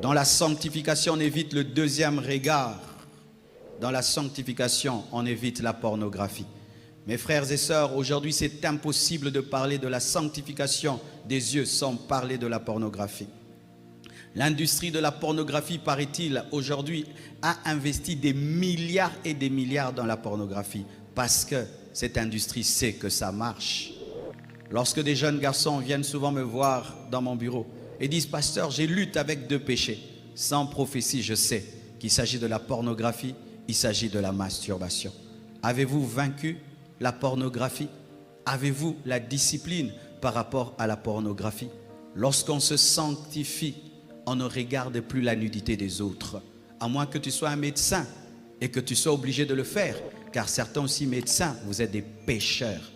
Dans la sanctification, on évite le deuxième regard. Dans la sanctification, on évite la pornographie. Mes frères et sœurs, aujourd'hui, c'est impossible de parler de la sanctification des yeux sans parler de la pornographie. L'industrie de la pornographie, paraît-il, aujourd'hui, a investi des milliards et des milliards dans la pornographie parce que cette industrie sait que ça marche. Lorsque des jeunes garçons viennent souvent me voir dans mon bureau et disent « Pasteur, j'ai lutté avec 2 péchés. » Sans prophétie, je sais qu'il s'agit de la pornographie, il s'agit de la masturbation. Avez-vous vaincu la pornographie? Avez-vous la discipline par rapport à la pornographie? Lorsqu'on se sanctifie, on ne regarde plus la nudité des autres. À moins que tu sois un médecin et que tu sois obligé de le faire. Car certains aussi médecins, vous êtes des pécheurs.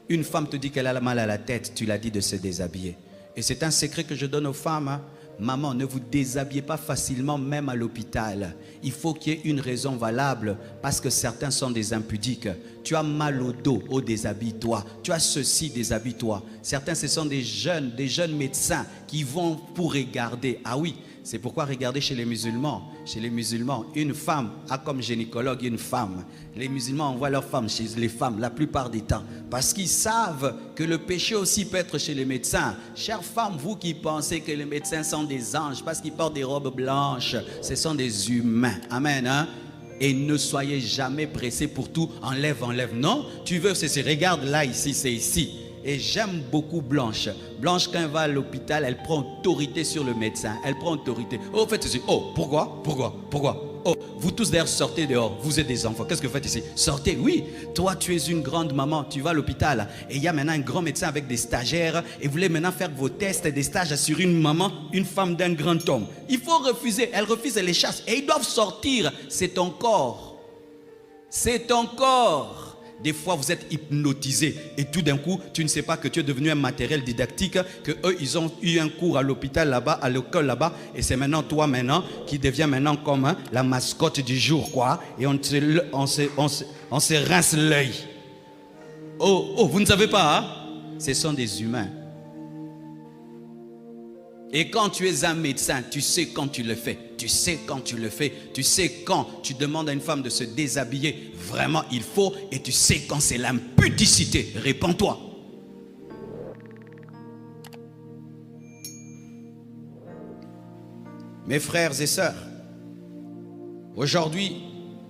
Une femme te dit qu'elle a mal à la tête, tu l'as dit de se déshabiller. Et c'est un secret que je donne aux femmes. Hein. Maman, ne vous déshabillez pas facilement, même à l'hôpital. Il faut qu'il y ait une raison valable, parce que certains sont des impudiques. Tu as mal au dos, oh déshabille-toi. Tu as ceci, déshabille-toi. Certains, ce sont des jeunes médecins qui vont pour regarder. Ah oui, c'est pourquoi regardez chez les musulmans. Chez les musulmans, une femme a comme gynécologue une femme. Les musulmans envoient leurs femmes chez les femmes la plupart du temps. Parce qu'ils savent que le péché aussi peut être chez les médecins. Chères femmes, vous qui pensez que les médecins sont des anges parce qu'ils portent des robes blanches, ce sont des humains. Amen. Hein? Et ne soyez jamais pressés pour tout. Enlève, enlève. Non, tu veux, c'est regarde là, ici, c'est ici. Et j'aime beaucoup Blanche. Blanche, quand elle va à l'hôpital, elle prend autorité sur le médecin. Elle prend autorité. Oh, faites ceci. Oh, pourquoi? Oh, vous tous d'ailleurs sortez dehors. Vous êtes des enfants. Qu'est-ce que vous faites ici? Sortez. Oui, toi tu es une grande maman. Tu vas à l'hôpital et il y a maintenant un grand médecin avec des stagiaires et vous voulez maintenant faire vos tests et des stages sur une maman, une femme d'un grand homme. Il faut refuser. Elle refuse, elle les chasse. Et ils doivent sortir. C'est ton corps. C'est ton corps. Des fois, vous êtes hypnotisé et tout d'un coup, tu ne sais pas que tu es devenu un matériel didactique, que eux, ils ont eu un cours à l'hôpital là-bas, à l'école là-bas, et c'est maintenant toi maintenant qui deviens maintenant comme hein, la mascotte du jour, quoi. Et on se rince l'œil. Oh, vous ne savez pas, hein? Ce sont des humains. Et quand tu es un médecin, tu sais quand tu le fais. Tu sais quand tu le fais. Tu sais quand tu demandes à une femme de se déshabiller. Vraiment, il faut. Et tu sais quand c'est l'impudicité. Répands-toi. Mes frères et sœurs, aujourd'hui,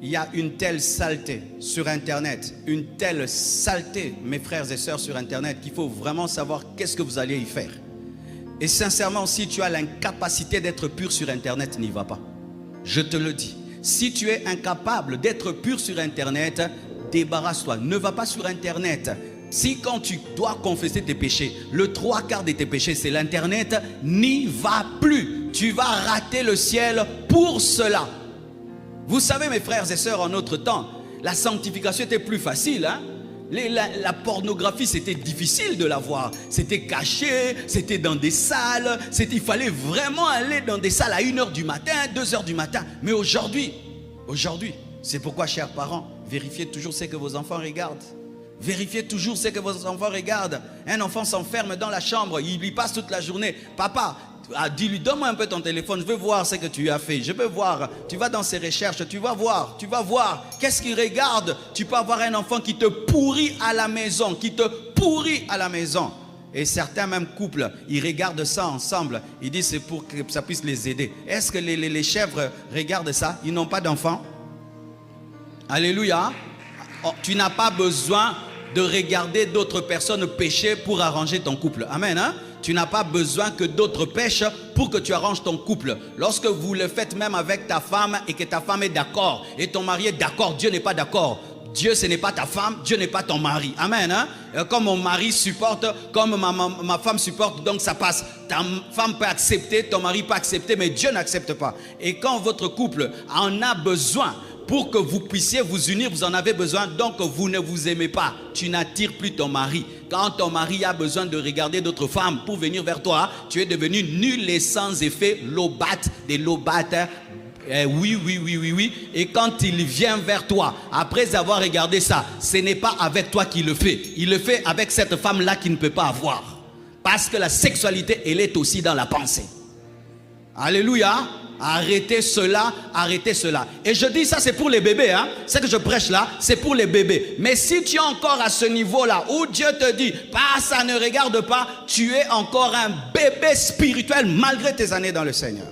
il y a une telle saleté sur Internet. Une telle saleté, mes frères et sœurs, sur Internet, qu'il faut vraiment savoir qu'est-ce que vous allez y faire. Et sincèrement, si tu as l'incapacité d'être pur sur Internet, n'y va pas. Je te le dis. Si tu es incapable d'être pur sur Internet, débarrasse-toi. Ne va pas sur Internet. Si quand tu dois confesser tes péchés, le 3/4 de tes péchés, c'est l'Internet, n'y va plus. Tu vas rater le ciel pour cela. Vous savez, mes frères et sœurs, en notre temps, la sanctification était plus facile, hein? La pornographie, c'était difficile de la voir. C'était caché, c'était dans des salles. Il fallait vraiment aller dans des salles à 1h du matin, 2h du matin. Mais aujourd'hui, c'est pourquoi, chers parents, vérifiez toujours ce que vos enfants regardent. Vérifiez toujours ce que vos enfants regardent. Un enfant s'enferme dans la chambre, il y passe toute la journée. Papa, dis-lui, donne-moi un peu ton téléphone, je veux voir ce que tu as fait, je veux voir. Tu vas dans ses recherches, tu vas voir. Qu'est-ce qu'il regarde? Tu peux avoir un enfant qui te pourrit à la maison, Et certains même couples, ils regardent ça ensemble. Ils disent c'est pour que ça puisse les aider. Est-ce que les chèvres regardent ça? Ils n'ont pas d'enfants. Alléluia. Oh, tu n'as pas besoin de regarder d'autres personnes pécher pour arranger ton couple. Amen, hein? Tu n'as pas besoin que d'autres pêchent pour que tu arranges ton couple. Lorsque vous le faites même avec ta femme et que ta femme est d'accord et ton mari est d'accord, Dieu n'est pas d'accord. Dieu, ce n'est pas ta femme, Dieu n'est pas ton mari. Amen. Hein? Comme mon mari supporte, comme ma femme supporte, donc ça passe. Ta femme peut accepter, ton mari peut accepter, mais Dieu n'accepte pas. Et quand votre couple en a besoin, pour que vous puissiez vous unir, vous en avez besoin, donc vous ne vous aimez pas. Tu n'attires plus ton mari. Quand ton mari a besoin de regarder d'autres femmes pour venir vers toi, tu es devenu nul et sans effet, lobate, des lobates. Oui. Et quand il vient vers toi, après avoir regardé ça, ce n'est pas avec toi qu'il le fait. Il le fait avec cette femme-là qu'il ne peut pas avoir. Parce que la sexualité, elle est aussi dans la pensée. Alléluia. Arrêtez cela, arrêtez cela. Et je dis ça, c'est pour les bébés. Hein? Ce que je prêche là, c'est pour les bébés. Mais si tu es encore à ce niveau-là, où Dieu te dit, pas, ça ne regarde pas, tu es encore un bébé spirituel malgré tes années dans le Seigneur.